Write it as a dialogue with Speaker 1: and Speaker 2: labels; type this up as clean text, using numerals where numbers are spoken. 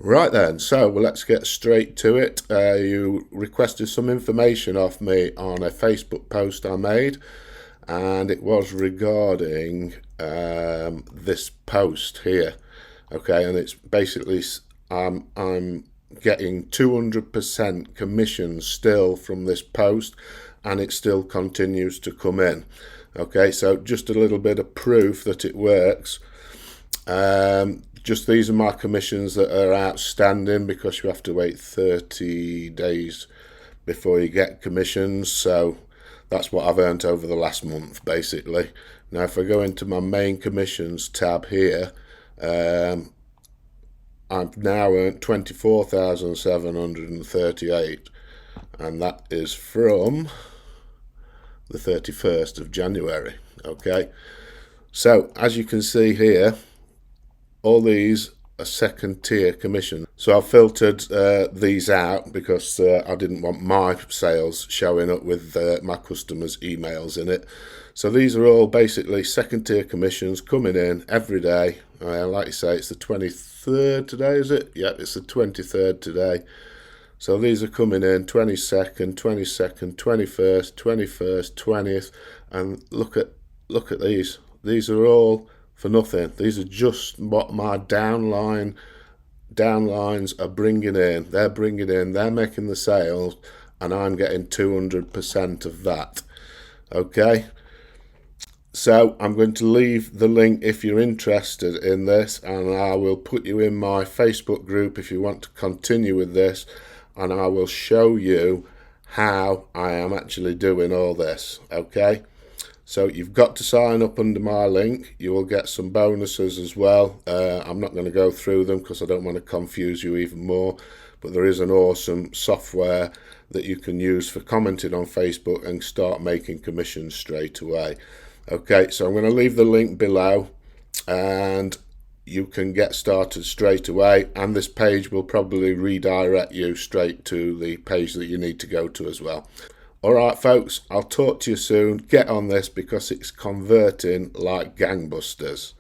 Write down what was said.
Speaker 1: Right then, so let's get straight to it. You requested some information off me on a Facebook post I made, and it was regarding this post here. Okay, and it's basically I'm getting 200% commission still from this post, and it still continues to come in. Okay, so just a little bit of proof that it works. Just these are my commissions that are outstanding, because you have to wait 30 days before you get commissions. So that's what I've earned over the last month, basically. Now, if I go into my main commissions tab here, I've now earned 24,738, and that is from the 31st of January. Okay, so as you can see here, all these are second tier commission. So I've filtered these out because I didn't want my sales showing up with my customers' emails in it. So these are all basically second tier commissions coming in every day. Like you say, it's the 23rd today, is it? Yeah, it's the 23rd today. So these are coming in 22nd, 22nd, 21st, 21st, 20th, and look at these. These are all for nothing. These are just what my downlines are bringing in. They're bringing in, they're making the sales, and I'm getting 200% of that. Okay, so I'm going to leave the link if you're interested in this, and I will put you in my Facebook group if you want to continue with this, and I will show you how I am actually doing all this. Okay, so you've got to sign up under my link. You will get some bonuses as well. I'm not going to go through them because I don't want to confuse you even more, but there is an awesome software that you can use for commenting on Facebook and start making commissions straight away. Okay, so I'm going to leave the link below, and you can get started straight away, and this page will probably redirect you straight to the page that you need to go to as well. Alright folks, I'll talk to you soon. Get on this because it's converting like gangbusters.